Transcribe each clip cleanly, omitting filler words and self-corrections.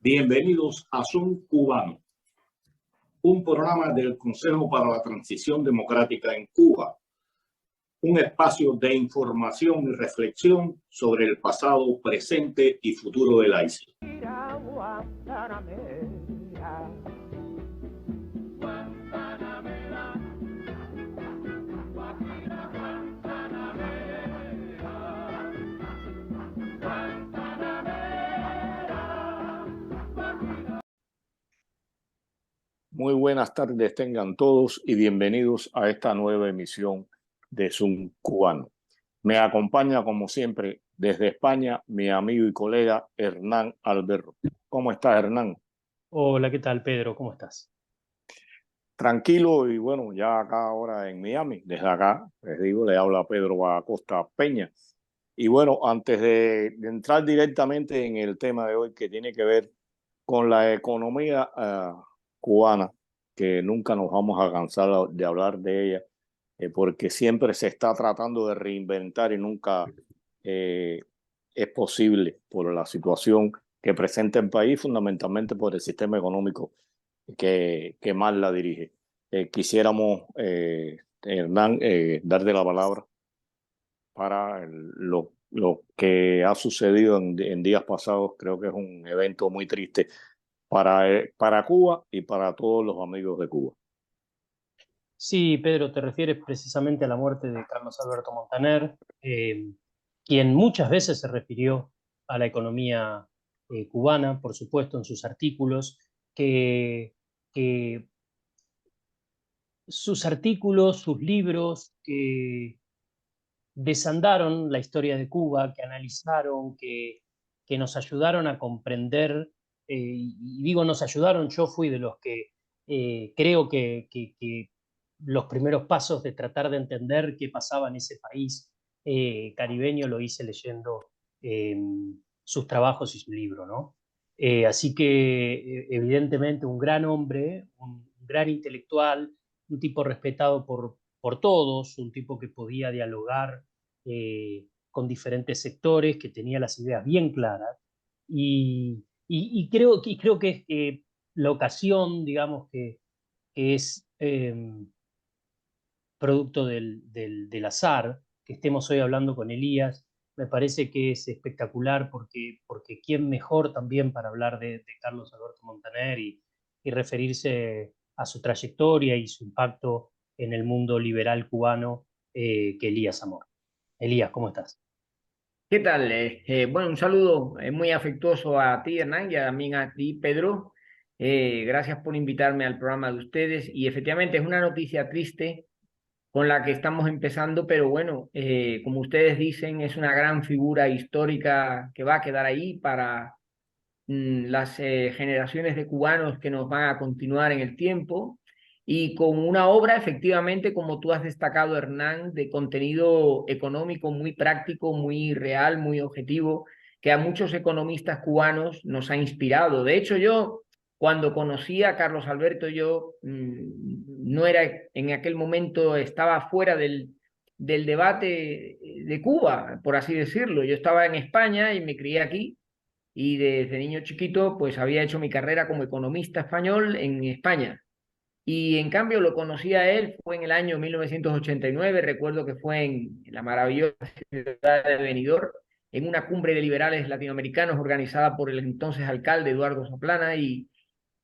Bienvenidos a Son Cubano, un programa del Consejo para la Transición Democrática en Cuba, un espacio de información y reflexión sobre el pasado, presente y futuro de la isla. Muy buenas tardes tengan todos y bienvenidos a esta nueva emisión de Zoom Cubano. Me acompaña, como siempre, desde España, mi amigo y colega Hernán Alberro. ¿Cómo estás, Hernán? Hola, ¿qué tal, Pedro? ¿Cómo estás? Tranquilo y bueno, ya acá ahora en Miami. Desde acá, les digo, le habla Pedro Acosta Peña. Y bueno, antes de entrar directamente en el tema de hoy que tiene que ver con la economía cubana, que nunca nos vamos a cansar de hablar de ella, porque siempre se está tratando de reinventar y nunca es posible por la situación que presenta el país, fundamentalmente por el sistema económico que más la dirige. Quisiéramos, Hernán, darte la palabra para lo que ha sucedido en días pasados. Creo que es un evento muy triste para Cuba y para todos los amigos de Cuba. Sí, Pedro, te refieres precisamente a la muerte de Carlos Alberto Montaner, quien muchas veces se refirió a la economía cubana, por supuesto, en sus artículos, que sus artículos, sus libros, que desandaron la historia de Cuba, que analizaron, que nos ayudaron a comprender, y digo nos ayudaron, yo fui de los que creo que los primeros pasos de tratar de entender qué pasaba en ese país caribeño lo hice leyendo sus trabajos y su libro, ¿no? Así que evidentemente un gran hombre, un gran intelectual, un tipo respetado por todos, un tipo que podía dialogar con diferentes sectores, que tenía las ideas bien claras. Y creo que la ocasión, digamos, que es producto del azar, que estemos hoy hablando con Elías, me parece que es espectacular porque quién mejor también para hablar de Carlos Alberto Montaner y referirse a su trayectoria y su impacto en el mundo liberal cubano que Elías Amor. Elías, ¿cómo estás? ¿Qué tal? Bueno, un saludo muy afectuoso a ti, Hernán, y también a ti, Pedro. Gracias por invitarme al programa de ustedes. Y efectivamente es una noticia triste con la que estamos empezando, pero bueno, como ustedes dicen, es una gran figura histórica que va a quedar ahí para las generaciones de cubanos que nos van a continuar en el tiempo y con una obra, efectivamente, como tú has destacado, Hernán, de contenido económico muy práctico, muy real, muy objetivo, que a muchos economistas cubanos nos ha inspirado. De hecho, yo, cuando conocí a Carlos Alberto, yo no era, en aquel momento, estaba fuera del debate de Cuba, por así decirlo. Yo estaba en España y me crié aquí y desde niño chiquito pues había hecho mi carrera como economista español en España. Y en cambio lo conocí a él, fue en el año 1989, recuerdo que fue en la maravillosa ciudad de Benidorm, en una cumbre de liberales latinoamericanos organizada por el entonces alcalde Eduardo Zaplana, y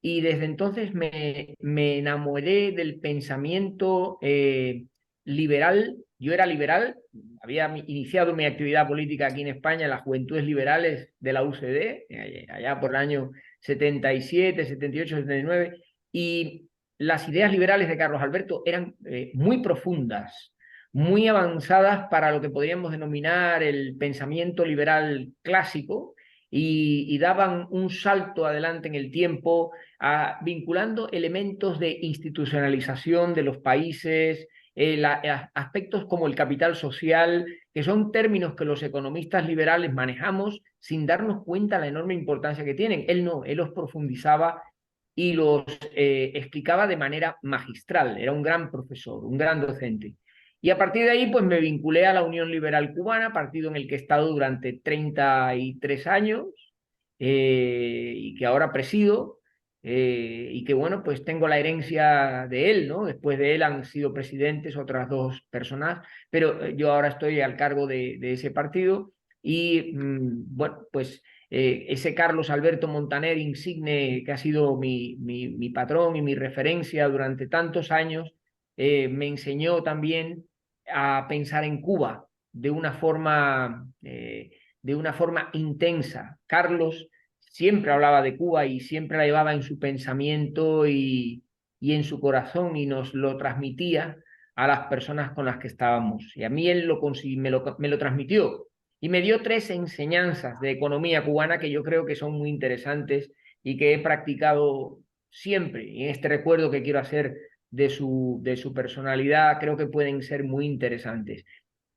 desde entonces me enamoré del pensamiento liberal. Yo era liberal, había iniciado mi actividad política aquí en España en las Juventudes Liberales de la UCD, allá por el año 77, 78, 79, y las ideas liberales de Carlos Alberto eran muy profundas, muy avanzadas para lo que podríamos denominar el pensamiento liberal clásico, y daban un salto adelante en el tiempo, vinculando elementos de institucionalización de los países, aspectos como el capital social, que son términos que los economistas liberales manejamos sin darnos cuenta de la enorme importancia que tienen. Él no, él los profundizaba y los explicaba de manera magistral. Era un gran profesor, un gran docente. Y a partir de ahí, pues me vinculé a la Unión Liberal Cubana, partido en el que he estado durante 33 años y que ahora presido. Y que bueno, pues tengo la herencia de él, ¿no? Después de él han sido presidentes otras dos personas, pero yo ahora estoy al cargo de ese partido y bueno, pues ese Carlos Alberto Montaner insigne, que ha sido mi patrón y mi referencia durante tantos años, me enseñó también a pensar en Cuba de una forma intensa. Carlos siempre hablaba de Cuba y siempre la llevaba en su pensamiento y en su corazón y nos lo transmitía a las personas con las que estábamos. Y a mí él me lo transmitió y me dio 3 enseñanzas de economía cubana que yo creo que son muy interesantes y que he practicado siempre. Y en este recuerdo que quiero hacer de su personalidad, creo que pueden ser muy interesantes.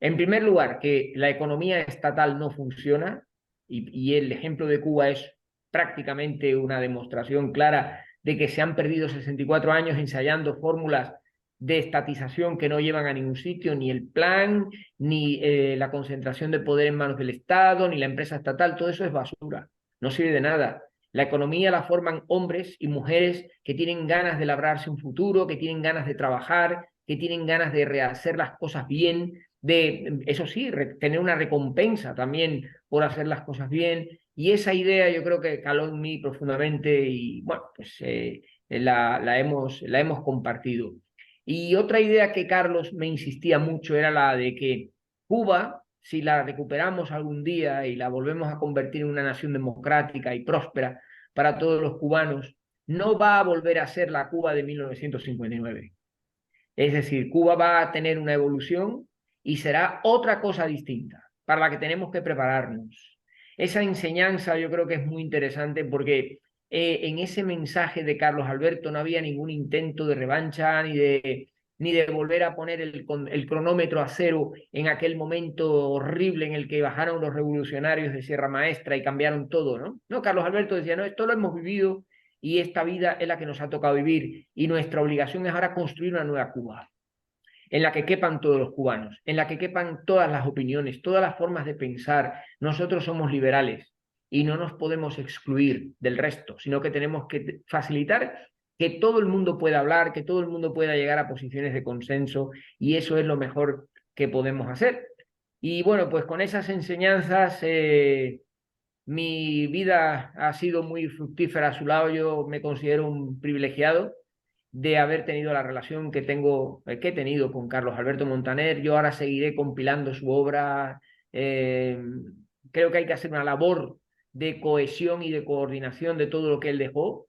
En primer lugar, que la economía estatal no funciona y el ejemplo de Cuba es prácticamente una demostración clara de que se han perdido 64 años ensayando fórmulas de estatización que no llevan a ningún sitio, ni el plan, ni la concentración de poder en manos del Estado, ni la empresa estatal, todo eso es basura, no sirve de nada. La economía la forman hombres y mujeres que tienen ganas de labrarse un futuro, que tienen ganas de trabajar, que tienen ganas de rehacer las cosas bien, de, eso sí, tener una recompensa también por hacer las cosas bien. Y esa idea yo creo que caló en mí profundamente y bueno, pues la hemos compartido. Y otra idea que Carlos me insistía mucho era la de que Cuba, si la recuperamos algún día y la volvemos a convertir en una nación democrática y próspera para todos los cubanos, no va a volver a ser la Cuba de 1959. Es decir, Cuba va a tener una evolución y será otra cosa distinta para la que tenemos que prepararnos. Esa enseñanza yo creo que es muy interesante porque en ese mensaje de Carlos Alberto no había ningún intento de revancha ni de volver a poner el cronómetro a cero en aquel momento horrible en el que bajaron los revolucionarios de Sierra Maestra y cambiaron todo, ¿no? No, Carlos Alberto decía, no, esto lo hemos vivido y esta vida es la que nos ha tocado vivir y nuestra obligación es ahora construir una nueva Cuba en la que quepan todos los cubanos, en la que quepan todas las opiniones, todas las formas de pensar. Nosotros somos liberales y no nos podemos excluir del resto, sino que tenemos que facilitar que todo el mundo pueda hablar, que todo el mundo pueda llegar a posiciones de consenso y eso es lo mejor que podemos hacer. Y bueno, pues con esas enseñanzas mi vida ha sido muy fructífera a su lado. Yo me considero un privilegiado de haber tenido la relación que he tenido con Carlos Alberto Montaner. Yo ahora seguiré compilando su obra. Creo que hay que hacer una labor de cohesión y de coordinación de todo lo que él dejó,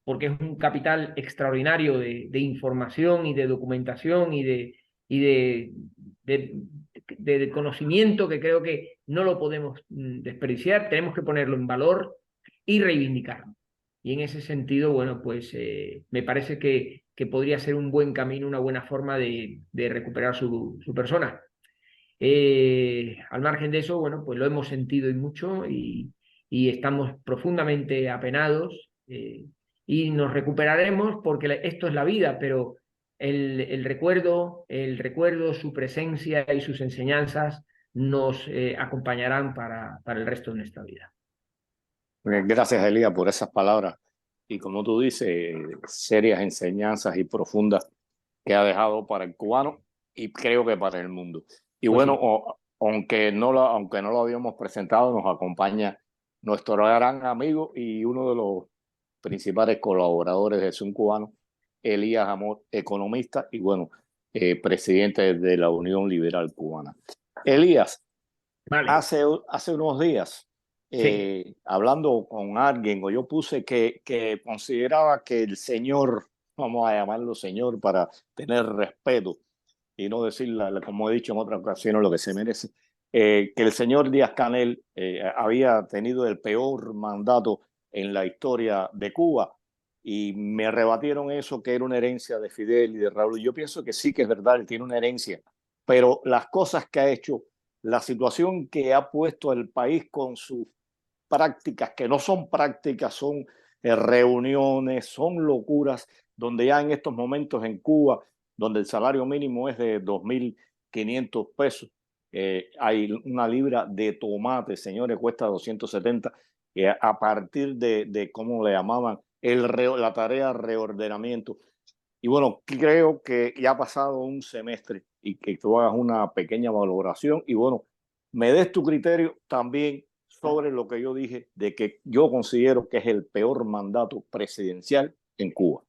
porque es un capital extraordinario de información y de documentación y de conocimiento que creo que no lo podemos desperdiciar. Tenemos que ponerlo en valor y reivindicarlo. Y en ese sentido, bueno, pues me parece que podría ser un buen camino, una buena forma de recuperar su persona. Al margen de eso, bueno, pues lo hemos sentido y mucho y estamos profundamente apenados y nos recuperaremos porque esto es la vida, pero el recuerdo, su presencia y sus enseñanzas nos acompañarán para el resto de nuestra vida. Gracias, Elías, por esas palabras. Y como tú dices, serias enseñanzas y profundas que ha dejado para el cubano y creo que para el mundo. Y Pues bueno, sí. aunque no lo habíamos presentado, nos acompaña nuestro gran amigo y uno de los principales colaboradores de Zoom Cubano, Elías Amor, economista y bueno, presidente de la Unión Liberal Cubana. Elías, Vale. hace unos días, Sí. hablando con alguien, o yo puse que consideraba que el señor, vamos a llamarlo señor para tener respeto y no decirle, como he dicho en otras ocasiones, lo que se merece, que el señor Díaz-Canel había tenido el peor mandato en la historia de Cuba y me rebatieron eso, que era una herencia de Fidel y de Raúl. Y yo pienso que sí, que es verdad, él tiene una herencia, pero las cosas que ha hecho, la situación que ha puesto el país con sus prácticas, que no son prácticas, son reuniones, son locuras, donde ya en estos momentos en Cuba, donde el salario mínimo es de 2.500 pesos, hay una libra de tomate, señores, cuesta 270, a partir de cómo le llamaban, la tarea de reordenamiento. Y bueno, creo que ya ha pasado un semestre y que tú hagas una pequeña valoración y bueno, me des tu criterio también sobre lo que yo dije de que yo considero que es el peor mandato presidencial en Cuba.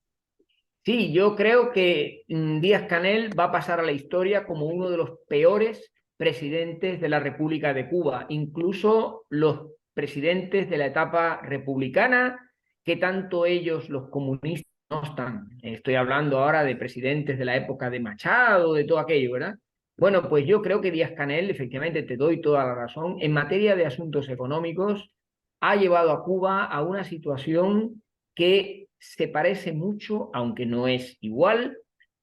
Sí, yo creo que Díaz-Canel va a pasar a la historia como uno de los peores presidentes de la República de Cuba. Incluso los presidentes de la etapa republicana, que tanto ellos, los comunistas, no están. Estoy hablando ahora de presidentes de la época de Machado, de todo aquello, ¿verdad? Bueno, pues yo creo que Díaz-Canel, efectivamente, te doy toda la razón, en materia de asuntos económicos, ha llevado a Cuba a una situación que se parece mucho, aunque no es igual,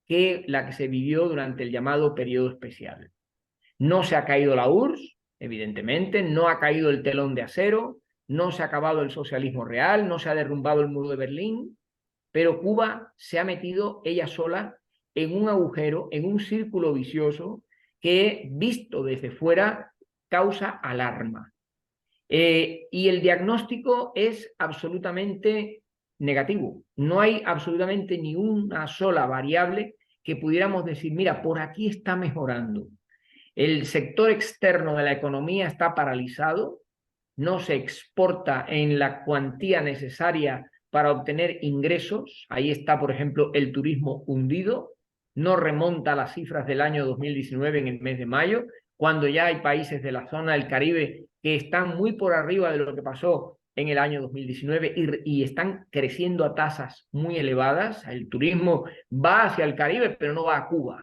que la que se vivió durante el llamado periodo especial. No se ha caído la URSS, evidentemente, no ha caído el telón de acero, no se ha acabado el socialismo real, no se ha derrumbado el muro de Berlín, pero Cuba se ha metido ella sola en un agujero, en un círculo vicioso que, visto desde fuera, causa alarma. Y el diagnóstico es absolutamente negativo. No hay absolutamente ni una sola variable que pudiéramos decir, mira, por aquí está mejorando. El sector externo de la economía está paralizado, no se exporta en la cuantía necesaria para obtener ingresos. Ahí está, por ejemplo, el turismo hundido, no remonta a las cifras del año 2019 en el mes de mayo, cuando ya hay países de la zona del Caribe que están muy por arriba de lo que pasó en el año 2019 y están creciendo a tasas muy elevadas. El turismo va hacia el Caribe, pero no va a Cuba.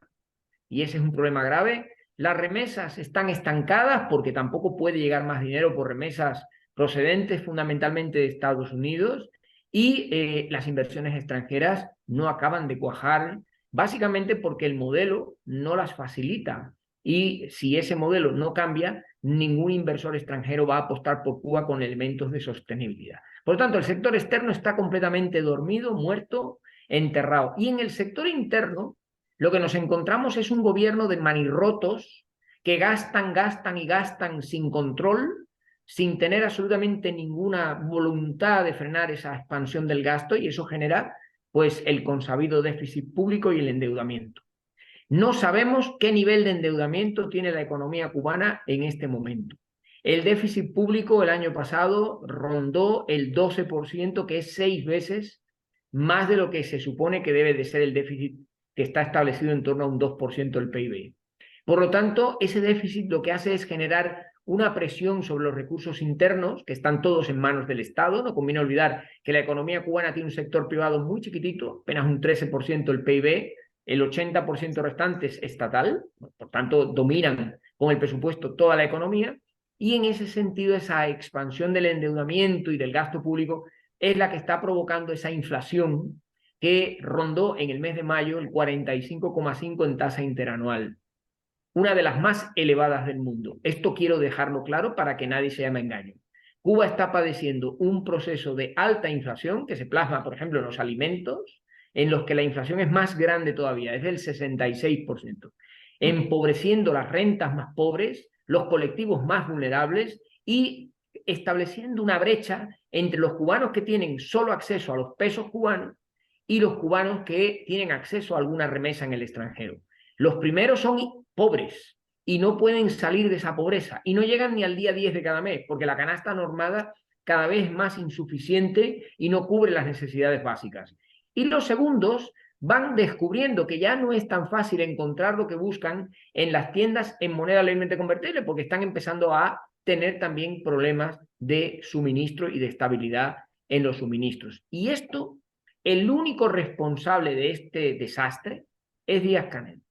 Y ese es un problema grave. Las remesas están estancadas porque tampoco puede llegar más dinero por remesas procedentes fundamentalmente de Estados Unidos y las inversiones extranjeras no acaban de cuajar, básicamente porque el modelo no las facilita. Y si ese modelo no cambia, ningún inversor extranjero va a apostar por Cuba con elementos de sostenibilidad. Por lo tanto, el sector externo está completamente dormido, muerto, enterrado. Y en el sector interno, lo que nos encontramos es un gobierno de manirrotos que gastan, gastan y gastan sin control, sin tener absolutamente ninguna voluntad de frenar esa expansión del gasto, y eso genera pues el consabido déficit público y el endeudamiento. No sabemos qué nivel de endeudamiento tiene la economía cubana en este momento. El déficit público el año pasado rondó el 12%, que es 6 veces más de lo que se supone que debe de ser el déficit que está establecido en torno a un 2% del PIB. Por lo tanto, ese déficit lo que hace es generar una presión sobre los recursos internos, que están todos en manos del Estado. No conviene olvidar que la economía cubana tiene un sector privado muy chiquitito, apenas un 13% del PIB, el 80% restante es estatal, por tanto dominan con el presupuesto toda la economía, y en ese sentido esa expansión del endeudamiento y del gasto público es la que está provocando esa inflación que rondó en el mes de mayo el 45,5 en tasa interanual, una de las más elevadas del mundo. Esto quiero dejarlo claro para que nadie se llame engaño. Cuba está padeciendo un proceso de alta inflación que se plasma, por ejemplo, en los alimentos, en los que la inflación es más grande todavía, es del 66%, empobreciendo las rentas más pobres, los colectivos más vulnerables y estableciendo una brecha entre los cubanos que tienen solo acceso a los pesos cubanos y los cubanos que tienen acceso a alguna remesa en el extranjero. Los primeros son pobres y no pueden salir de esa pobreza y no llegan ni al día 10 de cada mes porque la canasta normada cada vez es más insuficiente y no cubre las necesidades básicas. Y los segundos van descubriendo que ya no es tan fácil encontrar lo que buscan en las tiendas en moneda legalmente convertible porque están empezando a tener también problemas de suministro y de estabilidad en los suministros. Y esto, el único responsable de este desastre es Díaz-Canel.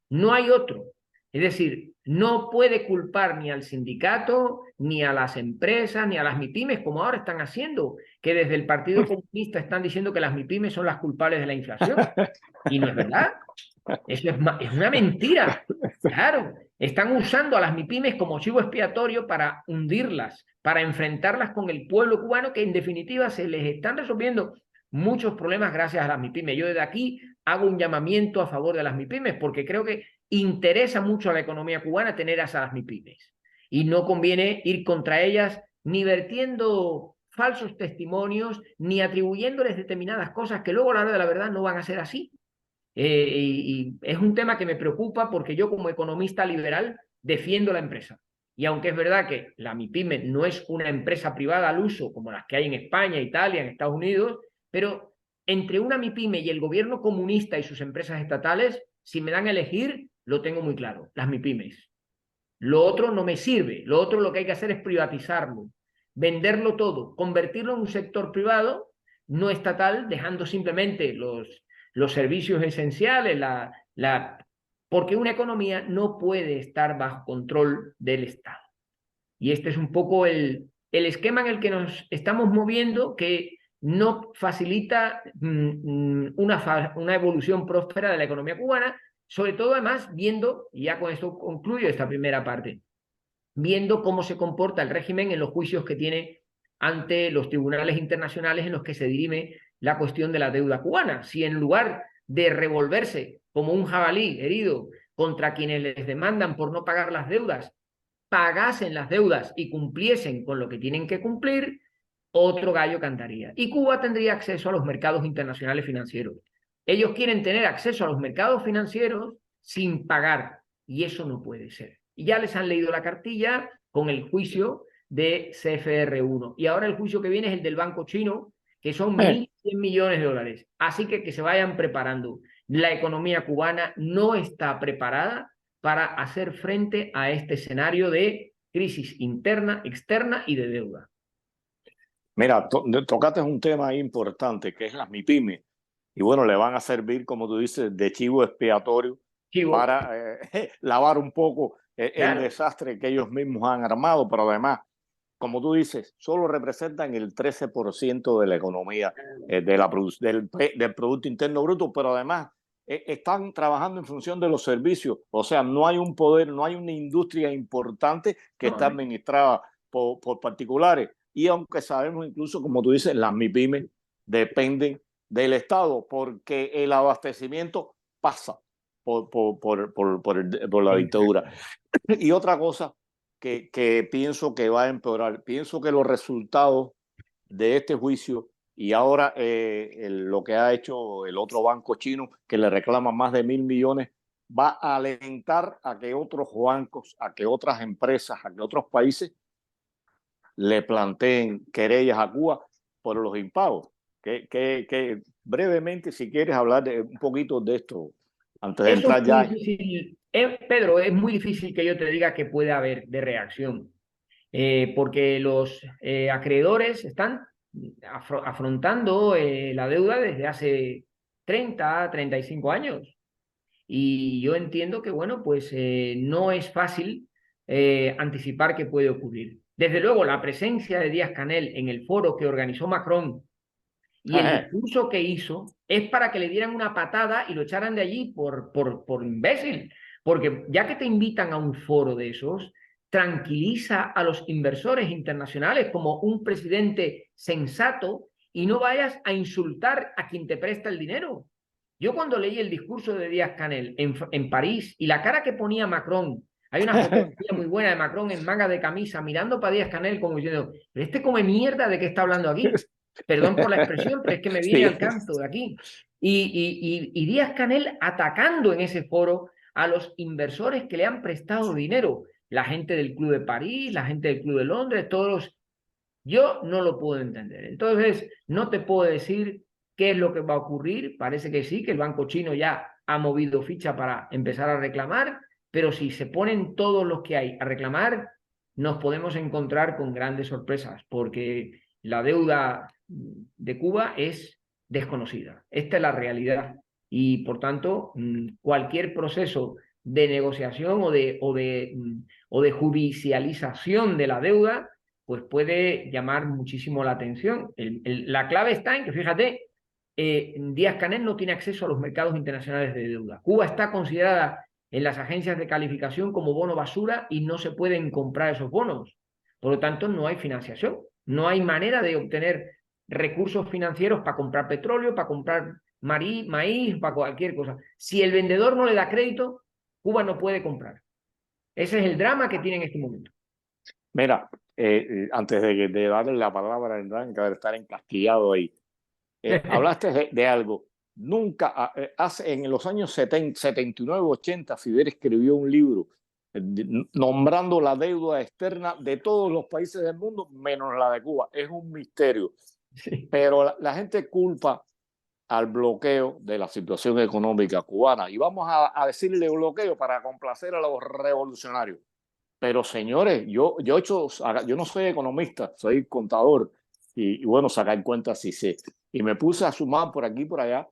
No hay otro. Es decir, no puede culpar ni al sindicato, ni a las empresas, ni a las MIPYMES, como ahora están haciendo, que desde el Partido Comunista están diciendo que las MIPYMES son las culpables de la inflación. Y no es verdad. Eso es una mentira. Claro, están usando a las MIPYMES como chivo expiatorio para hundirlas, para enfrentarlas con el pueblo cubano, que en definitiva se les están resolviendo muchos problemas gracias a las MIPYMES. Yo desde aquí hago un llamamiento a favor de las MIPYMES porque creo que interesa mucho a la economía cubana tener a esas MIPYMES y no conviene ir contra ellas ni vertiendo falsos testimonios ni atribuyéndoles determinadas cosas que luego a la hora de la verdad no van a ser así. Y es un tema que me preocupa porque yo como economista liberal defiendo la empresa. Y aunque es verdad que la MIPYME no es una empresa privada al uso como las que hay en España, Italia, en Estados Unidos, pero entre una MIPYME y el gobierno comunista y sus empresas estatales, si me dan a elegir, lo tengo muy claro, las MIPYMEs. Lo otro no me sirve, lo otro lo que hay que hacer es privatizarlo, venderlo todo, convertirlo en un sector privado, no estatal, dejando simplemente los servicios esenciales, porque una economía no puede estar bajo control del Estado. Y este es un poco el esquema en el que nos estamos moviendo, que no facilita una evolución próspera de la economía cubana, sobre todo además viendo, y ya con esto concluyo esta primera parte, viendo cómo se comporta el régimen en los juicios que tiene ante los tribunales internacionales en los que se dirime la cuestión de la deuda cubana. Si en lugar de revolverse como un jabalí herido contra quienes les demandan por no pagar las deudas, pagasen las deudas y cumpliesen con lo que tienen que cumplir, otro gallo cantaría. Y Cuba tendría acceso a los mercados internacionales financieros. Ellos quieren tener acceso a los mercados financieros sin pagar, y eso no puede ser. Y ya les han leído la cartilla con el juicio de CFR1. Y ahora el juicio que viene es el del Banco Chino, que son 1.100 millones de dólares. Así que se vayan preparando. La economía cubana no está preparada para hacer frente a este escenario de crisis interna, externa y de deuda. Mira, tocaste un tema ahí importante, que es las MIPYMES. Y bueno, le van a servir, como tú dices, de chivo expiatorio para lavar un poco el desastre que ellos mismos han armado, pero además, como tú dices, solo representan el 13% de la economía, del Producto Interno Bruto, pero además están trabajando en función de los servicios. O sea, no hay un poder, no hay una industria importante que está administrada por particulares. Y aunque sabemos incluso, como tú dices, las MIPYMEs dependen del Estado porque el abastecimiento pasa por la dictadura. Y otra cosa que pienso que va a empeorar, pienso que los resultados de este juicio y ahora lo que ha hecho el otro banco chino, que le reclama más de 1.000 millones, va a alentar a que otros bancos, a que otras empresas, a que otros países le planteen querellas a Cuba por los impagos. Que brevemente, si quieres hablar un poquito de esto, antes de entrar ya. Pedro, es muy difícil que yo te diga que puede haber de reacción, porque los acreedores están afrontando la deuda desde hace 30, 35 años. Y yo entiendo que, bueno, pues no es fácil anticipar qué puede ocurrir. Desde luego, la presencia de Díaz-Canel en el foro que organizó Macron y el discurso que hizo es para que le dieran una patada y lo echaran de allí por imbécil. Porque ya que te invitan a un foro de esos, tranquiliza a los inversores internacionales como un presidente sensato y no vayas a insultar a quien te presta el dinero. Yo cuando leí el discurso de Díaz-Canel en París y la cara que ponía Macron, hay una fotografía muy buena de Macron en manga de camisa mirando para Díaz-Canel como diciendo, ¿pero este come mierda de qué está hablando aquí? Perdón por la expresión, pero es que me viene al canto de aquí. Y Díaz-Canel atacando en ese foro a los inversores que le han prestado dinero. La gente del Club de París, la gente del Club de Londres, todos los... Yo no lo puedo entender. Entonces, no te puedo decir qué es lo que va a ocurrir. Parece que sí, que el banco chino ya ha movido ficha para empezar a reclamar, pero si se ponen todos los que hay a reclamar, nos podemos encontrar con grandes sorpresas, porque la deuda de Cuba es desconocida. Esta es la realidad. Y, por tanto, cualquier proceso de negociación o de judicialización de la deuda, pues puede llamar muchísimo la atención. La clave está en que, fíjate, Díaz-Canel no tiene acceso a los mercados internacionales de deuda. Cuba está considerada en las agencias de calificación como bono basura y no se pueden comprar esos bonos. Por lo tanto, no hay financiación, no hay manera de obtener recursos financieros para comprar petróleo, para comprar maíz, para cualquier cosa. Si el vendedor no le da crédito, Cuba no puede comprar. Ese es el drama que tiene en este momento. Mira, antes de darle la palabra a Hernán, que debe estar encasquillado ahí, hablaste de algo. Nunca, en los años 70, 79, 80, Fidel escribió un libro nombrando la deuda externa de todos los países del mundo, menos la de Cuba. Es un misterio. Sí. Pero la gente culpa al bloqueo de la situación económica cubana. Y vamos a decirle bloqueo para complacer a los revolucionarios. Pero señores, yo no soy economista, soy contador. Y bueno, sacar cuentas sí sé. Y me puse a sumar por aquí y por allá.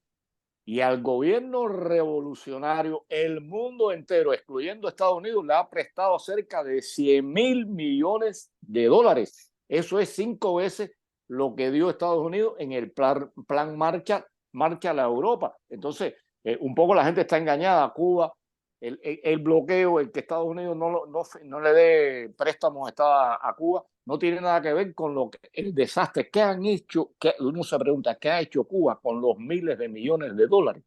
Y al gobierno revolucionario, el mundo entero, excluyendo Estados Unidos, le ha prestado cerca de 100.000 millones de dólares. Eso es 5 veces lo que dio Estados Unidos en el plan Marcha a la Europa. Entonces, un poco la gente está engañada. Cuba, el bloqueo, el que Estados Unidos no le dé préstamos a Cuba, no tiene nada que ver con el desastre que han hecho, que uno se pregunta, ¿qué ha hecho Cuba con los miles de millones de dólares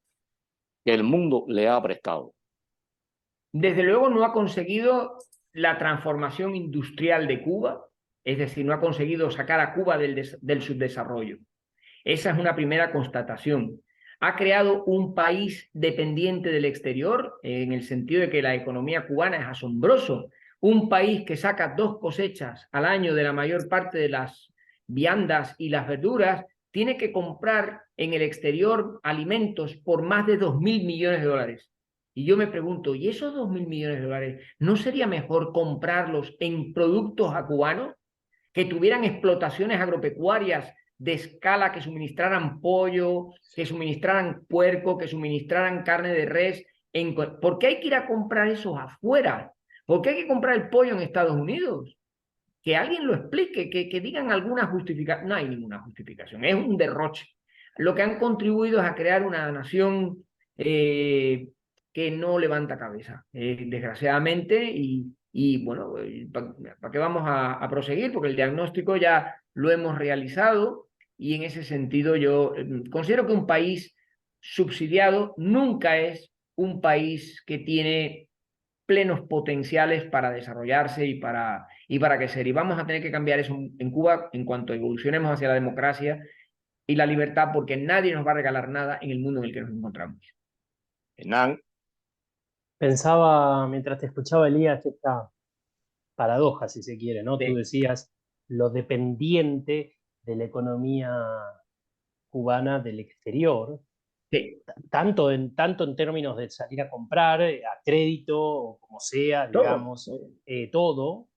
que el mundo le ha prestado? Desde luego no ha conseguido la transformación industrial de Cuba, es decir, no ha conseguido sacar a Cuba del subdesarrollo. Esa es una primera constatación. Ha creado un país dependiente del exterior, en el sentido de que la economía cubana es asombroso. Un país que saca 2 cosechas al año de la mayor parte de las viandas y las verduras, tiene que comprar en el exterior alimentos por más de 2.000 millones de dólares. Y yo me pregunto, ¿y esos 2.000 millones de dólares no sería mejor comprarlos en productos a cubanos que tuvieran explotaciones agropecuarias de escala, que suministraran pollo, que suministraran puerco, que suministraran carne de res? ¿Por qué hay que ir a comprar esos afuera? ¿Por qué hay que comprar el pollo en Estados Unidos? Que alguien lo explique, que digan alguna justificación. No hay ninguna justificación, es un derroche. Lo que han contribuido es a crear una nación que no levanta cabeza, desgraciadamente, y bueno, ¿para qué vamos a proseguir? Porque el diagnóstico ya lo hemos realizado, y en ese sentido yo considero que un país subsidiado nunca es un país que tiene plenos potenciales para desarrollarse y para crecer. Y vamos a tener que cambiar eso en Cuba en cuanto evolucionemos hacia la democracia y la libertad, porque nadie nos va a regalar nada en el mundo en el que nos encontramos. Hernán. Pensaba, mientras te escuchaba, Elías, esta paradoja, si se quiere, ¿no? Sí. Tú decías lo dependiente de la economía cubana del exterior, sí. tanto en términos de salir a comprar a crédito o como sea, todo. Digamos, todo,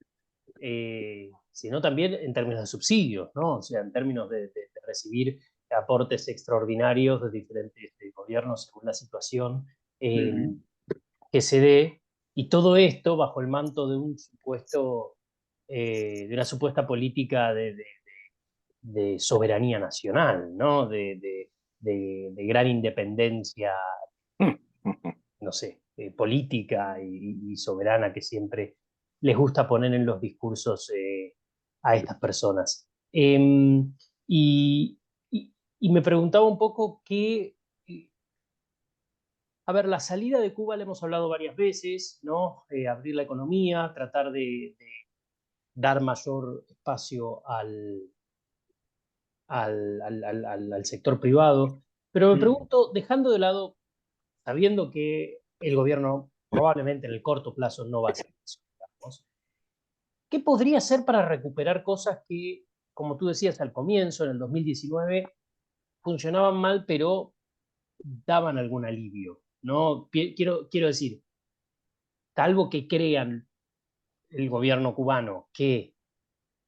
sino también en términos de subsidios, ¿no? O sea, en términos de recibir aportes extraordinarios de diferentes gobiernos según la situación que se dé, y todo esto bajo el manto de un supuesto, de una supuesta política de soberanía nacional, ¿no? De gran independencia, no sé, política y soberana, que siempre les gusta poner en los discursos a estas personas. Y me preguntaba un poco qué... A ver, la salida de Cuba la hemos hablado varias veces, ¿no? Abrir la economía, tratar de dar mayor espacio al sector privado. Pero me pregunto, dejando de lado, sabiendo que el gobierno probablemente en el corto plazo no va a hacer eso, digamos, ¿qué podría hacer para recuperar cosas que, como tú decías al comienzo, en el 2019, funcionaban mal, pero daban algún alivio, ¿no? Quiero decir, salvo que crean el gobierno cubano que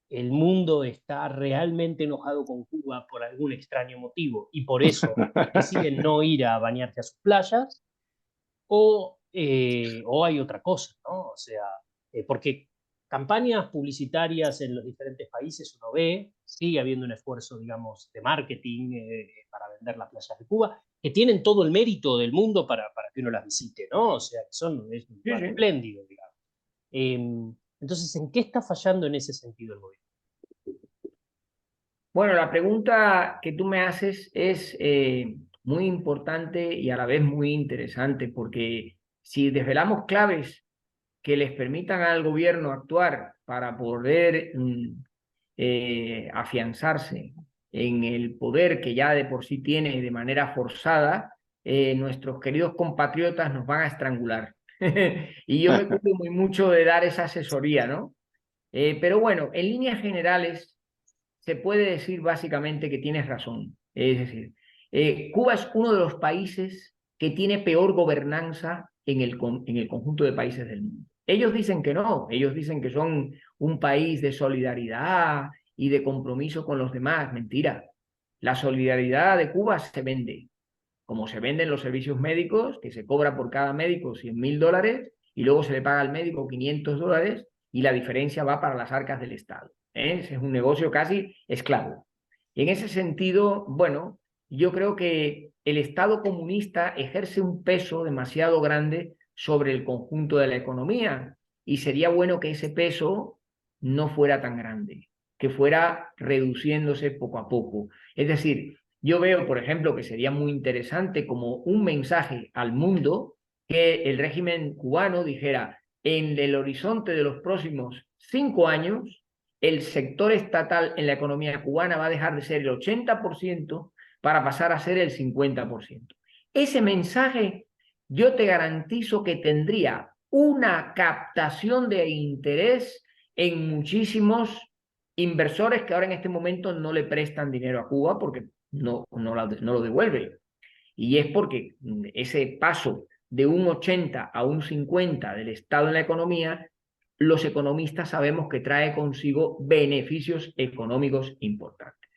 el mundo está realmente enojado con Cuba por algún extraño motivo y por eso deciden no ir a bañarse a sus playas, o o hay otra cosa, ¿no? O sea, porque campañas publicitarias en los diferentes países uno ve, sigue habiendo un esfuerzo, digamos, de marketing para vender las playas de Cuba, que tienen todo el mérito del mundo para que uno las visite, ¿no? O sea, es un lugar espléndido, digamos. Entonces, ¿en qué está fallando en ese sentido el gobierno? Bueno, la pregunta que tú me haces es muy importante y a la vez muy interesante, porque si desvelamos claves que les permitan al gobierno actuar para poder afianzarse en el poder que ya de por sí tiene de manera forzada, nuestros queridos compatriotas nos van a estrangular. Y yo me cuido muy mucho de dar esa asesoría, ¿no? Pero bueno, en líneas generales se puede decir básicamente que tienes razón. Es decir, Cuba es uno de los países que tiene peor gobernanza en el conjunto de países del mundo. Ellos dicen que no, ellos dicen que son un país de solidaridad y de compromiso con los demás. Mentira. La solidaridad de Cuba se vende, como se venden los servicios médicos, que se cobra por cada médico $100.000 y luego se le paga al médico $500 y la diferencia va para las arcas del Estado. Ese es un negocio casi esclavo. En ese sentido, bueno, yo creo que el Estado comunista ejerce un peso demasiado grande sobre el conjunto de la economía y sería bueno que ese peso no fuera tan grande, que fuera reduciéndose poco a poco. Es decir, yo veo, por ejemplo, que sería muy interesante como un mensaje al mundo que el régimen cubano dijera, en el horizonte de los próximos 5 años, el sector estatal en la economía cubana va a dejar de ser el 80% para pasar a ser el 50%. Ese mensaje yo te garantizo que tendría una captación de interés en muchísimos inversores que ahora en este momento no le prestan dinero a Cuba porque no lo devuelve. Y es porque ese paso de un 80 a un 50 del Estado en la economía, los economistas sabemos que trae consigo beneficios económicos importantes.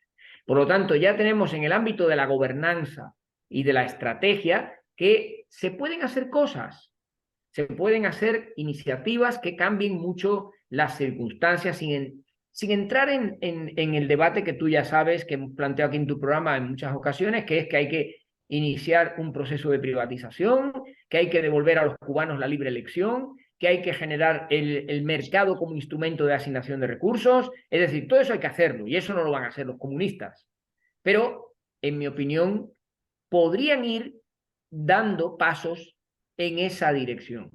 Por lo tanto, ya tenemos en el ámbito de la gobernanza y de la estrategia que se pueden hacer cosas, se pueden hacer iniciativas que cambien mucho las circunstancias sin entrar en el debate que tú ya sabes, que hemos planteado aquí en tu programa en muchas ocasiones, que es que hay que iniciar un proceso de privatización, que hay que devolver a los cubanos la libre elección, que hay que generar el mercado como instrumento de asignación de recursos. Es decir, todo eso hay que hacerlo y eso no lo van a hacer los comunistas. Pero, en mi opinión, podrían ir dando pasos en esa dirección.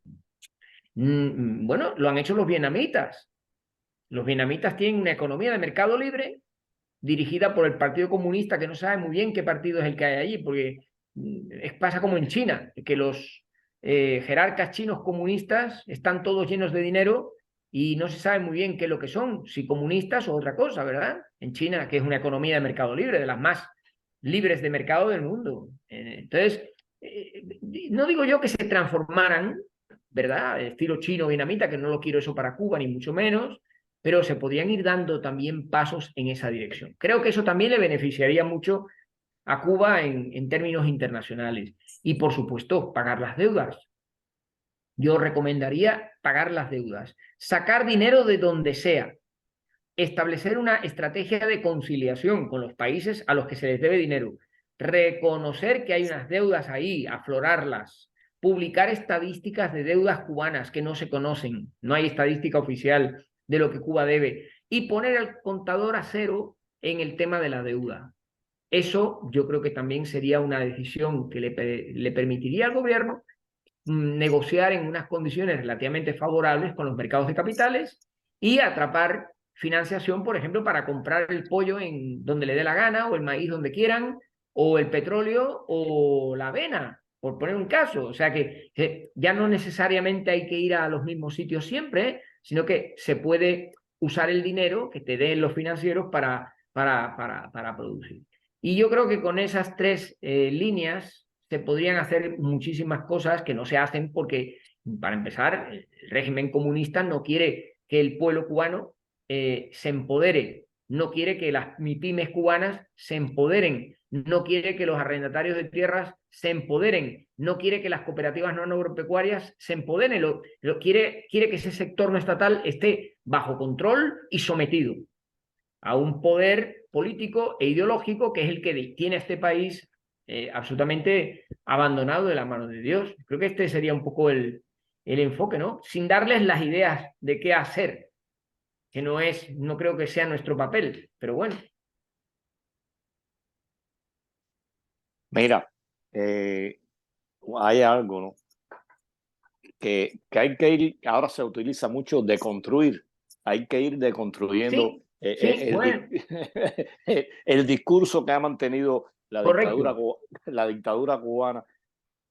Bueno, lo han hecho los vietnamitas. Los vietnamitas tienen una economía de mercado libre dirigida por el Partido Comunista, que no sabe muy bien qué partido es el que hay allí, porque pasa como en China, que los jerarcas chinos comunistas están todos llenos de dinero y no se sabe muy bien qué es lo que son, si comunistas o otra cosa, ¿verdad? En China, que es una economía de mercado libre, de las más libres de mercado del mundo. Entonces, no digo yo que se transformaran, ¿verdad? Estilo chino, vietnamita, que no lo quiero eso para Cuba, ni mucho menos, pero se podrían ir dando también pasos en esa dirección. Creo que eso también le beneficiaría mucho a Cuba en términos internacionales. Y, por supuesto, pagar las deudas. Yo recomendaría pagar las deudas, sacar dinero de donde sea, establecer una estrategia de conciliación con los países a los que se les debe dinero, reconocer que hay unas deudas ahí, aflorarlas, publicar estadísticas de deudas cubanas que no se conocen, no hay estadística oficial de lo que Cuba debe, y poner el contador a cero en el tema de la deuda. Eso yo creo que también sería una decisión que le permitiría al gobierno negociar en unas condiciones relativamente favorables con los mercados de capitales y atrapar financiación, por ejemplo, para comprar el pollo en donde le dé la gana, o el maíz donde quieran, o el petróleo o la avena, por poner un caso. O sea que ya no necesariamente hay que ir a los mismos sitios siempre, sino que se puede usar el dinero que te den los financieros para producir. Y yo creo que con esas tres líneas se podrían hacer muchísimas cosas que no se hacen porque, para empezar, el régimen comunista no quiere que el pueblo cubano se empodere no quiere que las MIPYMES cubanas se empoderen, no quiere que los arrendatarios de tierras se empoderen, no quiere que las cooperativas no agropecuarias se empoderen, quiere que ese sector no estatal esté bajo control y sometido a un poder político e ideológico que es el que tiene a este país absolutamente abandonado de la mano de Dios. Creo que este sería un poco el enfoque, ¿no? Sin darles las ideas de qué hacer, que no creo que sea nuestro papel, pero bueno. Mira, hay algo, ¿no? Que hay que ir, ahora se utiliza mucho deconstruir, hay que ir deconstruyendo Sí, sí, bueno, el discurso que ha mantenido correcto. la dictadura cubana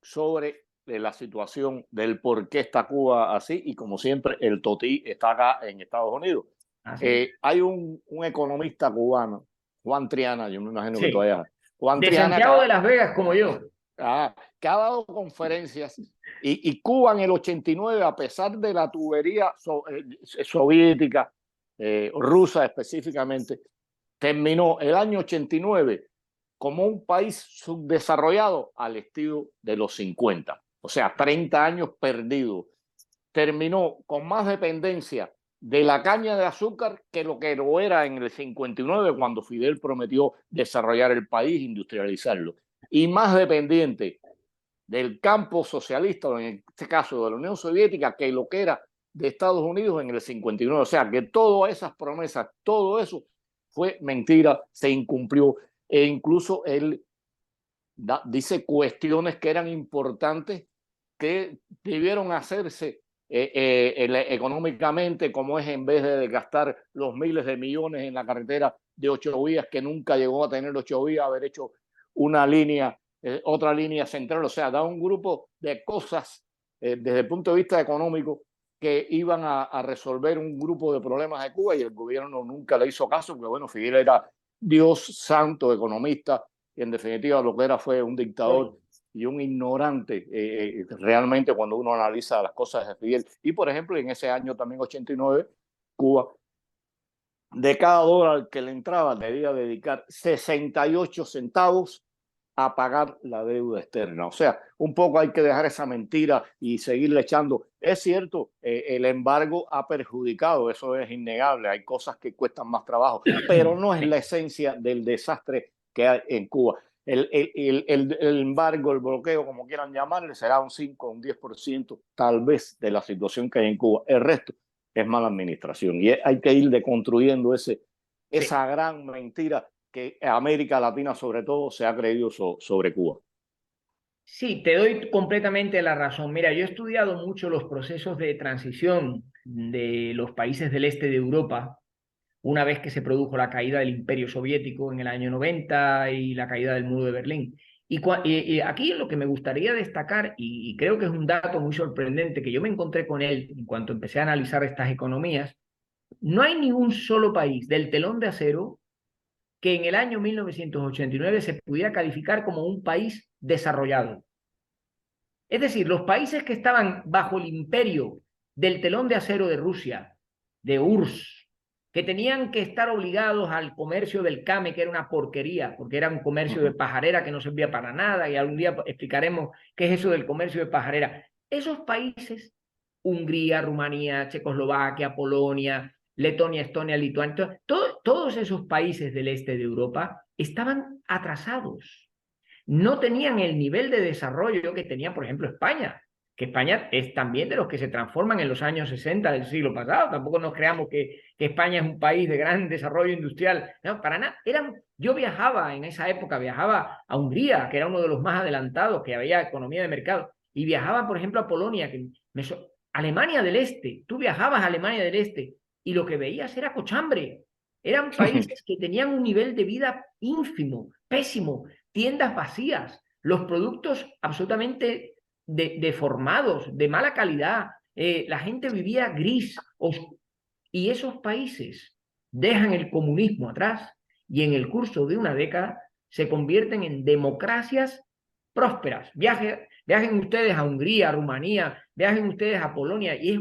sobre la situación del por qué está Cuba así, y como siempre el totí está acá en Estados Unidos. Así es. Hay un economista cubano, Juan Triana, yo me imagino que tú Sí, hayas. Juan de Triana, Santiago de Las Vegas como yo. que ha dado conferencias, y Cuba en el 89, a pesar de la tubería soviética, rusa específicamente, terminó el año 89 como un país subdesarrollado al estilo de los 50. O sea, 30 años perdidos. Terminó con más dependencia de la caña de azúcar que lo era en el 59, cuando Fidel prometió desarrollar el país, industrializarlo, y más dependiente del campo socialista, o en este caso de la Unión Soviética, que lo que era de Estados Unidos en el 59. O sea, que todas esas promesas, todo eso fue mentira, se incumplió, e incluso él dice cuestiones que eran importantes que debieron hacerse económicamente, como es, en vez de gastar los miles de millones en la carretera de 8 vías, que nunca llegó a tener 8 vías, haber hecho una línea, otra línea central. O sea, da un grupo de cosas desde el punto de vista económico que iban a resolver un grupo de problemas de Cuba, y el gobierno nunca le hizo caso, porque bueno, Fidel era Dios santo, economista, y en definitiva lo que era fue un dictador y un ignorante realmente, cuando uno analiza las cosas de Fidel. Y por ejemplo, en ese año también 89, Cuba, de cada dólar que le entraba, debía dedicar 68 centavos a pagar la deuda externa. O sea, un poco hay que dejar esa mentira y seguirle echando. Es cierto, el embargo ha perjudicado, eso es innegable, hay cosas que cuestan más trabajo, pero no es la esencia del desastre que hay en Cuba. El embargo, el bloqueo, como quieran llamarle, será un 5 o un 10% tal vez de la situación que hay en Cuba. El resto es mala administración, y hay que ir deconstruyendo esa gran mentira que América Latina sobre todo se ha creído sobre Cuba. Sí, te doy completamente la razón. Mira, yo he estudiado mucho los procesos de transición de los países del este de Europa, una vez que se produjo la caída del Imperio Soviético en el año 90 y la caída del muro de Berlín. Y aquí lo que me gustaría destacar, y creo que es un dato muy sorprendente, que yo me encontré con él en cuanto empecé a analizar estas economías, no hay ningún solo país del telón de acero que en el año 1989 se pudiera calificar como un país desarrollado. Es decir, los países que estaban bajo el imperio del telón de acero de Rusia, de URSS, que tenían que estar obligados al comercio del came, que era una porquería, porque era un comercio de pajarera que no servía para nada, y algún día explicaremos qué es eso del comercio de pajarera. Esos países, Hungría, Rumanía, Checoslovaquia, Polonia, Letonia, Estonia, Lituania, todos esos países del este de Europa estaban atrasados. No tenían el nivel de desarrollo que tenía, por ejemplo, España, que España es también de los que se transforman en los años 60 del siglo pasado. Tampoco nos creamos que España es un país de gran desarrollo industrial. No, para nada. Yo viajaba en esa época, viajaba a Hungría, que era uno de los más adelantados, que había economía de mercado, y viajaba, por ejemplo, a Polonia, Alemania del Este. Tú viajabas a Alemania del Este y lo que veías era cochambre. Eran países que tenían un nivel de vida ínfimo, pésimo, tiendas vacías, los productos absolutamente deformados, de mala calidad, la gente vivía gris, y esos países dejan el comunismo atrás y en el curso de una década se convierten en democracias prósperas. Viajen ustedes a Hungría, a Rumanía, viajen ustedes a Polonia, y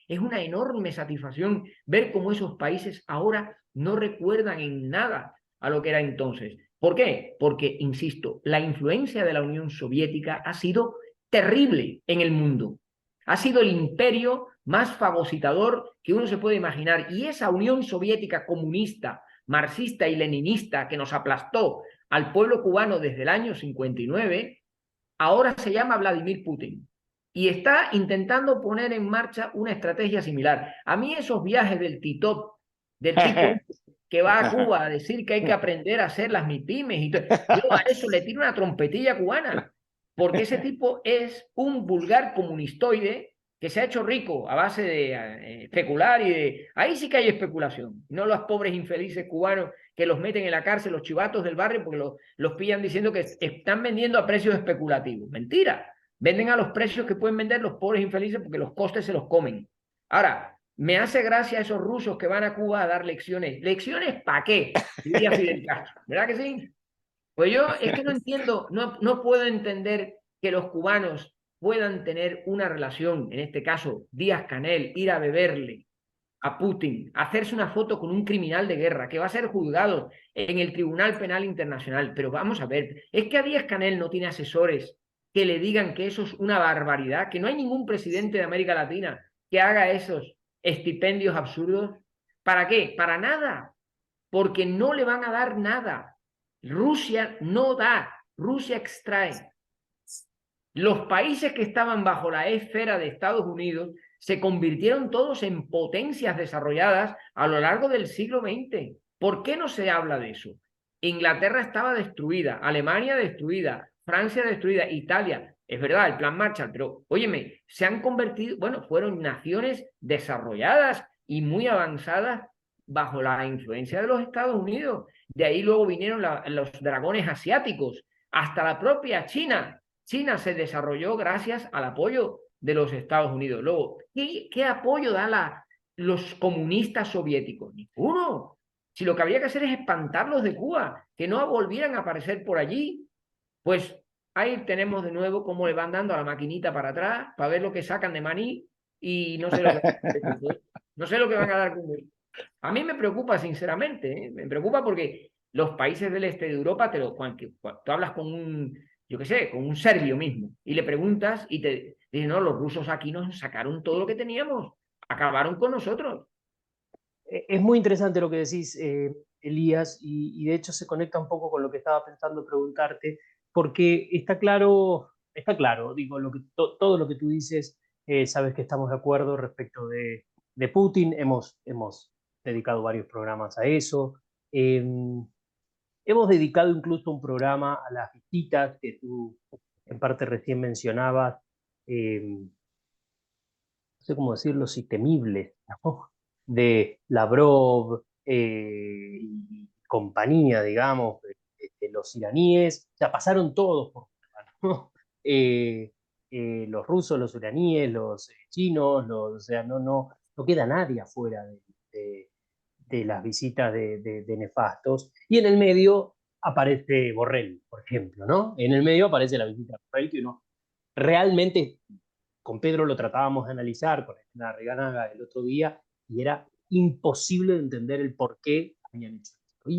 es una enorme satisfacción ver cómo esos países ahora no recuerdan en nada a lo que era entonces. ¿Por qué? Porque, insisto, la influencia de la Unión Soviética ha sido terrible en el mundo. Ha sido el imperio más fagocitador que uno se puede imaginar. Y esa Unión Soviética comunista, marxista y leninista que nos aplastó al pueblo cubano desde el año 59, ahora se llama Vladimir Putin. Y está intentando poner en marcha una estrategia similar. A mí esos viajes del Titov, del tipo que va a Cuba a decir que hay que aprender a hacer las MIPYMES y todo, yo a eso le tiro una trompetilla cubana, porque ese tipo es un vulgar comunistoide que se ha hecho rico a base de especular y de... Ahí sí que hay especulación, no los pobres infelices cubanos que los meten en la cárcel, los chivatos del barrio, porque los pillan diciendo que están vendiendo a precios especulativos. Mentira, venden a los precios que pueden vender los pobres infelices porque los costes se los comen. Ahora, me hace gracia esos rusos que van a Cuba a dar lecciones. ¿Lecciones para qué? Diría Fidel Castro, ¿verdad que sí? Pues yo es que no entiendo, no puedo entender que los cubanos puedan tener una relación, en este caso Díaz-Canel, ir a beberle a Putin, hacerse una foto con un criminal de guerra que va a ser juzgado en el Tribunal Penal Internacional. Pero vamos a ver, es que a Díaz-Canel no tiene asesores que le digan que eso es una barbaridad, que no hay ningún presidente de América Latina que haga esos estipendios absurdos. ¿Para qué? Para nada, porque no le van a dar nada. Rusia no da, Rusia extrae. Los países que estaban bajo la esfera de Estados Unidos se convirtieron todos en potencias desarrolladas a lo largo del siglo XX. ¿Por qué no se habla de eso? Inglaterra estaba destruida, Alemania destruida, Francia destruida, Italia. Es verdad, el plan Marshall, pero óyeme, se han convertido, bueno, fueron naciones desarrolladas y muy avanzadas bajo la influencia de los Estados Unidos. De ahí luego vinieron los dragones asiáticos, hasta la propia China. China se desarrolló gracias al apoyo de los Estados Unidos. Luego, ¿qué apoyo dan los comunistas soviéticos? Ninguno. Si lo que habría que hacer es espantarlos de Cuba, que no volvieran a aparecer por allí, pues ahí tenemos de nuevo cómo le van dando a la maquinita para atrás para ver lo que sacan de maní y no sé lo que, no sé lo que van a dar con él. A mí me preocupa, sinceramente, ¿eh? Me preocupa porque los países del este de Europa, cuando tú hablas con un, yo qué sé, con un serbio mismo, y le preguntas y te dicen, no, los rusos aquí nos sacaron todo lo que teníamos, acabaron con nosotros. Es muy interesante lo que decís, Elías, y de hecho se conecta un poco con lo que estaba pensando preguntarte, porque está claro, digo, todo lo que tú dices, sabes que estamos de acuerdo respecto de Putin, hemos dedicado varios programas a eso, hemos dedicado incluso un programa a las visitas que tú en parte recién mencionabas, no sé cómo decirlo, si temibles, ¿no? De Lavrov y compañía, digamos, de los iraníes, o sea, pasaron todos por Cuba, ¿no? Los rusos, los iraníes, los chinos, o sea, no queda nadie afuera de las visitas de nefastos. Y en el medio aparece Borrell, por ejemplo, ¿no? En el medio aparece la visita de Borrell, que uno realmente, con Pedro lo tratábamos de analizar, con la Reganaga el otro día, y era imposible de entender el por qué habían hecho esto.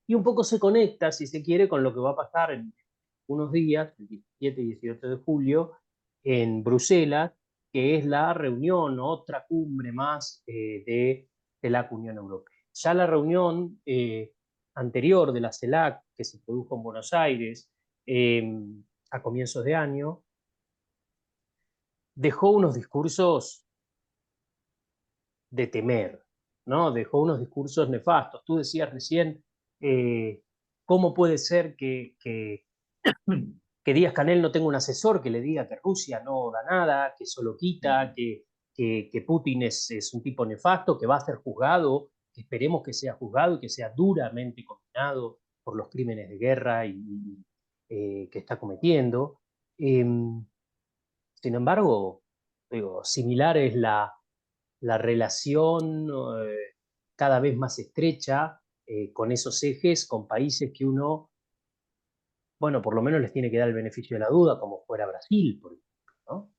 Y un poco se conecta, si se quiere, con lo que va a pasar en unos días, el 17 y 18 de julio, en Bruselas, que es la reunión, otra cumbre más de la Unión Europea. Ya la reunión anterior de la CELAC, que se produjo en Buenos Aires a comienzos de año, dejó unos discursos de temer, ¿no? Dejó unos discursos nefastos. Tú decías recién, ¿cómo puede ser que Díaz-Canel no tenga un asesor que le diga que Rusia no da nada, que solo quita, que Putin es un tipo nefasto, que va a ser juzgado, que esperemos que sea juzgado y que sea duramente condenado por los crímenes de guerra que está cometiendo? Sin embargo, digo, similar es la relación cada vez más estrecha con esos ejes, con países que uno, bueno, por lo menos les tiene que dar el beneficio de la duda, como fuera Brasil, por ejemplo, ¿no?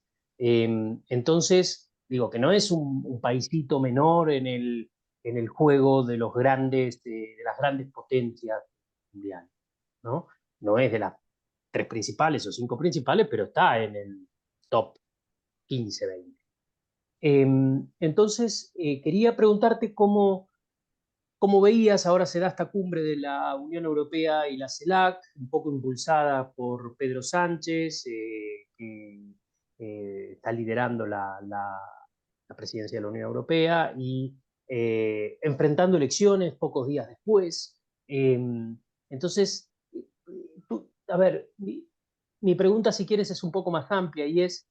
Entonces, digo que no es un paísito menor en el juego de las grandes potencias mundiales, ¿no? No es de las 3 principales o 5 principales, pero está en el top 15, 20. Entonces, quería preguntarte cómo veías, ahora se da esta cumbre de la Unión Europea y la CELAC, un poco impulsada por Pedro Sánchez, que está liderando la presidencia de la Unión Europea y enfrentando elecciones pocos días después. Entonces, a ver, mi pregunta, si quieres, es un poco más amplia y es,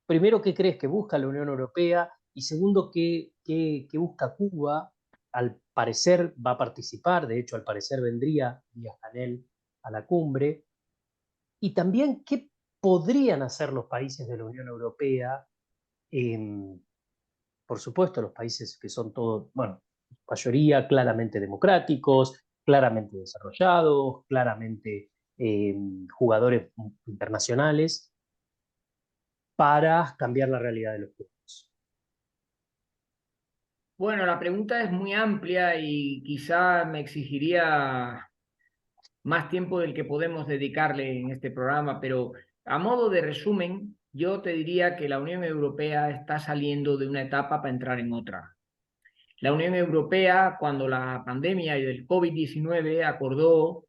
primero, ¿qué crees que busca la Unión Europea? Y segundo, ¿qué busca Cuba? Al parecer va a participar, de hecho, al parecer vendría Díaz-Canel a la cumbre. Y también, ¿qué podrían hacer los países de la Unión Europea? Por supuesto, los países que son todos, bueno, mayoría claramente democráticos, claramente desarrollados, claramente jugadores internacionales, para cambiar la realidad de los pueblos. Bueno, la pregunta es muy amplia y quizá me exigiría más tiempo del que podemos dedicarle en este programa, pero a modo de resumen, yo te diría que la Unión Europea está saliendo de una etapa para entrar en otra. La Unión Europea, cuando la pandemia y del COVID-19, acordó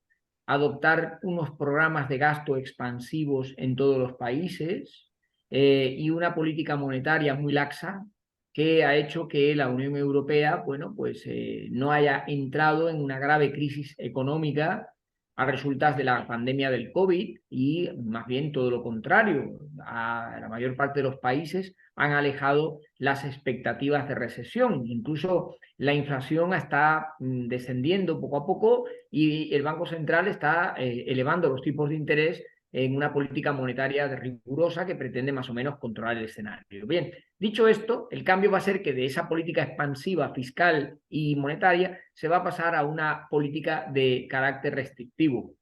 adoptar unos programas de gasto expansivos en todos los países y una política monetaria muy laxa que ha hecho que la Unión Europea, bueno, pues no haya entrado en una grave crisis económica a resultas de la pandemia del COVID y más bien todo lo contrario. A la mayor parte de los países han alejado las expectativas de recesión. Incluso la inflación está descendiendo poco a poco y el Banco Central está elevando los tipos de interés en una política monetaria rigurosa que pretende más o menos controlar el escenario. Bien, dicho esto, el cambio va a ser que de esa política expansiva fiscal y monetaria se va a pasar a una política de carácter restrictivo,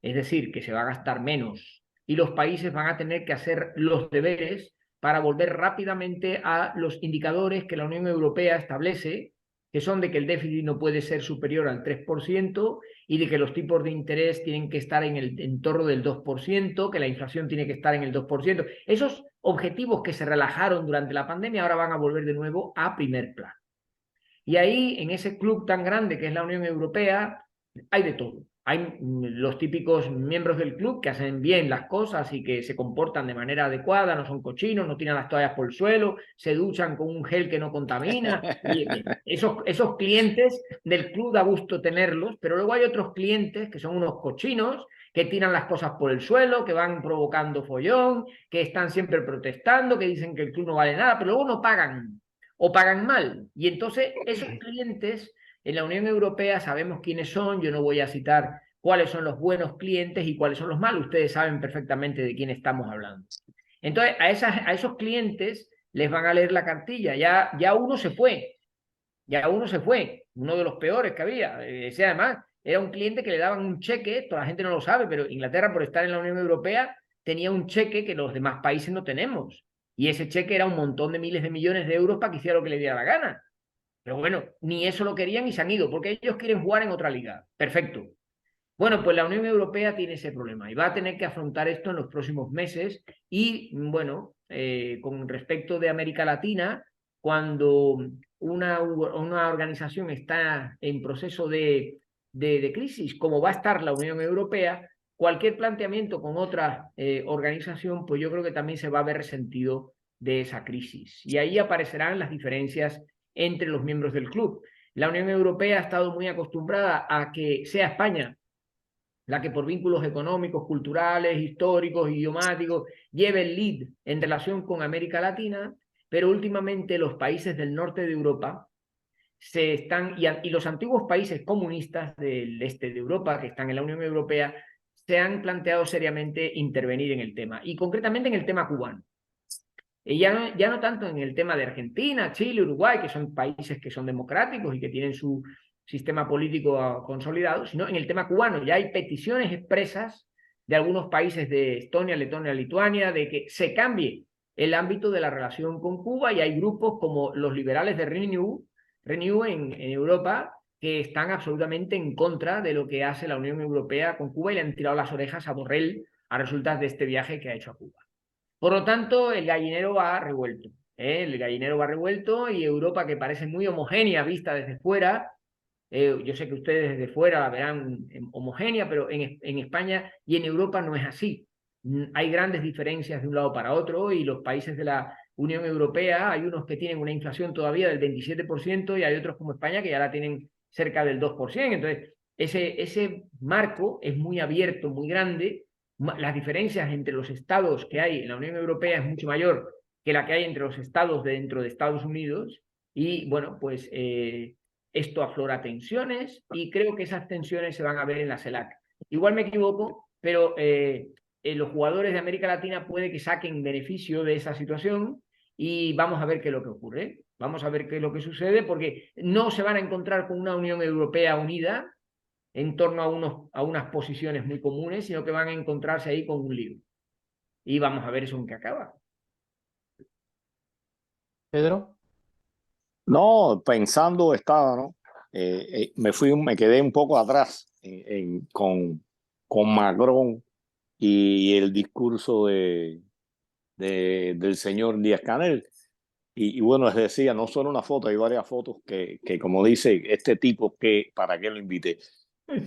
es decir, que se va a gastar menos y los países van a tener que hacer los deberes para volver rápidamente a los indicadores que la Unión Europea establece, que son de que el déficit no puede ser superior al 3% y de que los tipos de interés tienen que estar en el entorno del 2%, que la inflación tiene que estar en el 2%. Esos objetivos que se relajaron durante la pandemia ahora van a volver de nuevo a primer plano. Y ahí, en ese club tan grande que es la Unión Europea, hay de todo. Hay los típicos miembros del club que hacen bien las cosas y que se comportan de manera adecuada, no son cochinos, no tiran las toallas por el suelo, se duchan con un gel que no contamina. Y esos clientes del club da gusto tenerlos, pero luego hay otros clientes que son unos cochinos, que tiran las cosas por el suelo, que van provocando follón, que están siempre protestando, que dicen que el club no vale nada, pero luego no pagan o pagan mal. Y entonces esos clientes en la Unión Europea sabemos quiénes son, yo no voy a citar cuáles son los buenos clientes y cuáles son los malos, ustedes saben perfectamente de quién estamos hablando. Entonces a esos clientes les van a leer la cartilla, ya uno se fue, uno de los peores que había, ese además era un cliente que le daban un cheque, toda la gente no lo sabe, pero Inglaterra por estar en la Unión Europea tenía un cheque que los demás países no tenemos. Y ese cheque era un montón de miles de millones de euros para que hiciera lo que le diera la gana. Pero bueno, ni eso lo querían y se han ido, porque ellos quieren jugar en otra liga. Perfecto. Bueno, pues la Unión Europea tiene ese problema y va a tener que afrontar esto en los próximos meses. Y bueno, con respecto de América Latina, cuando una organización está en proceso de crisis, como va a estar la Unión Europea, cualquier planteamiento con otra organización, pues yo creo que también se va a ver resentido de esa crisis. Y ahí aparecerán las diferencias entre los miembros del club. La Unión Europea ha estado muy acostumbrada a que sea España la que por vínculos económicos, culturales, históricos, idiomáticos, lleve el lead en relación con América Latina, pero últimamente los países del norte de Europa y los antiguos países comunistas del este de Europa, que están en la Unión Europea, se han planteado seriamente intervenir en el tema, y concretamente en el tema cubano. Y ya no tanto en el tema de Argentina, Chile, Uruguay, que son países que son democráticos y que tienen su sistema político consolidado, sino en el tema cubano. Ya hay peticiones expresas de algunos países de Estonia, Letonia, Lituania, de que se cambie el ámbito de la relación con Cuba, y hay grupos como los liberales de Renew Renew en Europa, que están absolutamente en contra de lo que hace la Unión Europea con Cuba y le han tirado las orejas a Borrell a resultas de este viaje que ha hecho a Cuba. Por lo tanto, el gallinero va revuelto. El gallinero va revuelto y Europa, que parece muy homogénea vista desde fuera, yo sé que ustedes desde fuera la verán homogénea, pero en España y en Europa no es así. Hay grandes diferencias de un lado para otro y los países de la Unión Europea, hay unos que tienen una inflación todavía del 27% y hay otros como España que ya la tienen cerca del 2%. Entonces, ese marco es muy abierto, muy grande. Las diferencias entre los estados que hay en la Unión Europea es mucho mayor que la que hay entre los estados dentro de Estados Unidos. Y bueno, pues esto aflora tensiones y creo que esas tensiones se van a ver en la CELAC. Igual me equivoco, pero los jugadores de América Latina puede que saquen beneficio de esa situación y vamos a ver qué es lo que ocurre. Vamos a ver qué es lo que sucede porque no se van a encontrar con una Unión Europea unida en torno a unas posiciones muy comunes, sino que van a encontrarse ahí con un lío. Y vamos a ver eso en qué acaba. Pedro. No, pensando estaba, ¿no? Me quedé un poco atrás con Macron y el discurso del señor Díaz-Canel. Y bueno, les decía, no solo una foto, hay varias fotos que como dice este tipo, ¿para qué lo invité?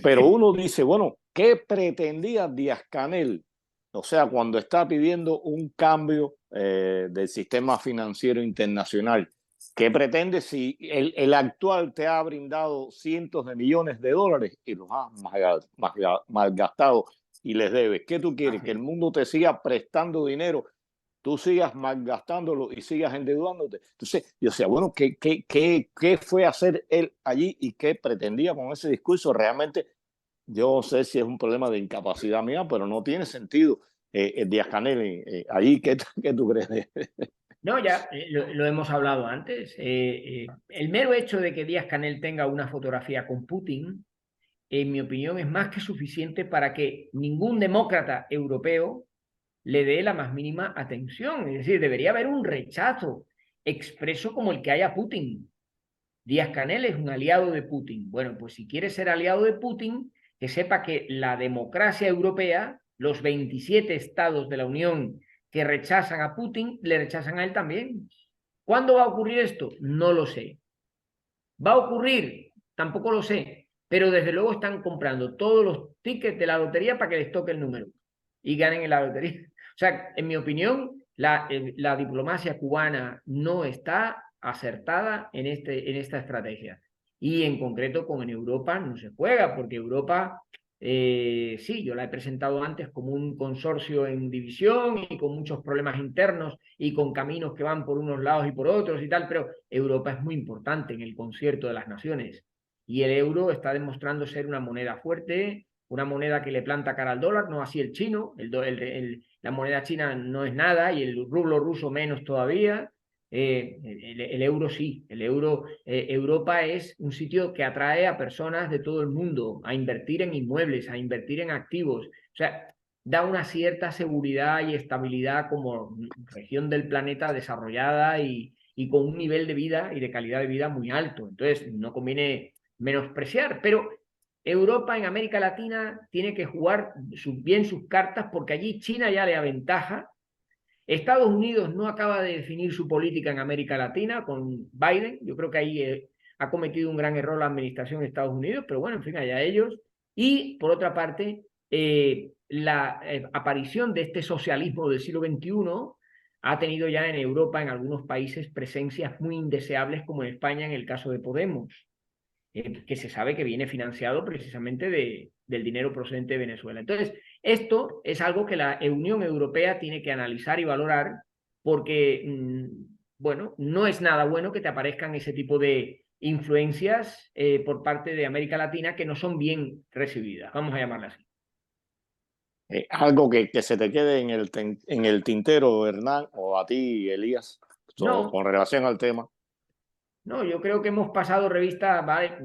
Pero uno dice, bueno, ¿qué pretendía Díaz-Canel? O sea, cuando está pidiendo un cambio del sistema financiero internacional, ¿qué pretende si el actual te ha brindado cientos de millones de dólares y los has malgastado y les debes? ¿Qué tú quieres? ¿Que el mundo te siga prestando dinero, tú sigas malgastándolo y sigas endeudándote? Entonces, yo decía, bueno, ¿qué fue hacer él allí y qué pretendía con ese discurso? Realmente, yo no sé si es un problema de incapacidad mía, pero no tiene sentido. Díaz-Canel, allí, ¿qué tú crees? No, ya lo hemos hablado antes. El mero hecho de que Díaz-Canel tenga una fotografía con Putin, en mi opinión, es más que suficiente para que ningún demócrata europeo le dé la más mínima atención. Es decir, debería haber un rechazo expreso como el que hay a Putin. Díaz-Canel es un aliado de Putin. Bueno, pues si quiere ser aliado de Putin, que sepa que la democracia europea, los 27 estados de la Unión que rechazan a Putin, le rechazan a él también. ¿Cuándo va a ocurrir esto? No lo sé. ¿Va a ocurrir? Tampoco lo sé. Pero desde luego están comprando todos los tickets de la lotería para que les toque el número y ganen en la lotería. O sea, en mi opinión, la diplomacia cubana no está acertada en esta estrategia. Y en concreto con Europa no se juega, porque Europa, sí, yo la he presentado antes como un consorcio en división y con muchos problemas internos y con caminos que van por unos lados y por otros y tal, pero Europa es muy importante en el concierto de las naciones. Y el euro está demostrando ser una moneda fuerte, una moneda que le planta cara al dólar, no así el chino, la moneda china no es nada y el rublo ruso menos todavía. El euro sí, el euro, Europa es un sitio que atrae a personas de todo el mundo a invertir en inmuebles, a invertir en activos. O sea, da una cierta seguridad y estabilidad como región del planeta desarrollada y con un nivel de vida y de calidad de vida muy alto. Entonces, no conviene menospreciar, pero Europa en América Latina tiene que jugar bien sus cartas porque allí China ya le aventaja. Estados Unidos no acaba de definir su política en América Latina con Biden. Yo creo que ahí ha cometido un gran error la administración de Estados Unidos, pero bueno, en fin, allá ellos. Y por otra parte, la aparición de este socialismo del siglo XXI ha tenido ya en Europa, en algunos países, presencias muy indeseables, como en España en el caso de Podemos, que se sabe que viene financiado precisamente del dinero procedente de Venezuela. Entonces, esto es algo que la Unión Europea tiene que analizar y valorar porque, bueno, no es nada bueno que te aparezcan ese tipo de influencias por parte de América Latina que no son bien recibidas, vamos a llamarlas así. Algo que se te quede en el tintero, Hernán, o a ti, Elías, No, con relación al tema. no, yo creo que hemos pasado revista, ¿vale?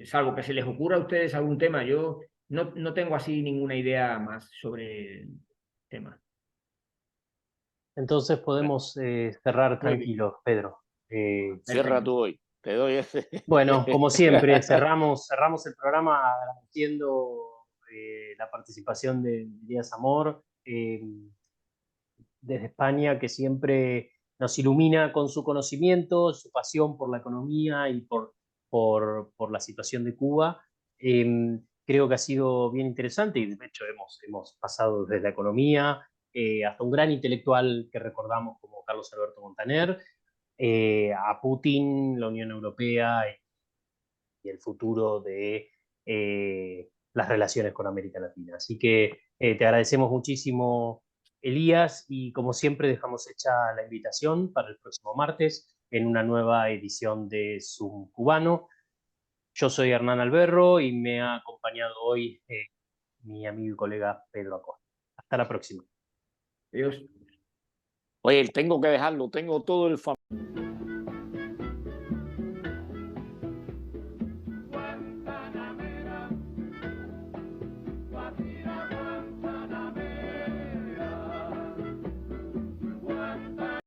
Salvo que se les ocurra a ustedes algún tema, yo no tengo así ninguna idea más sobre el tema. Entonces podemos cerrar Muy bien. tranquilos, Pedro. Cierra Perfecto. tú hoy. Te doy ese. Bueno, como siempre, cerramos el programa agradeciendo la participación de Elías Amor desde España, que siempre nos ilumina con su conocimiento, su pasión por la economía y por la situación de Cuba. Creo que ha sido bien interesante y de hecho hemos pasado desde la economía hasta un gran intelectual que recordamos como Carlos Alberto Montaner, a Putin, la Unión Europea y el futuro de las relaciones con América Latina. Así que te agradecemos muchísimo, Elías, y como siempre dejamos hecha la invitación para el próximo martes en una nueva edición de Zoom Cubano. Yo soy Hernán Alberro y me ha acompañado hoy mi amigo y colega Pedro Acosta. Hasta la próxima. Adiós. Oye, tengo que dejarlo, tengo todo el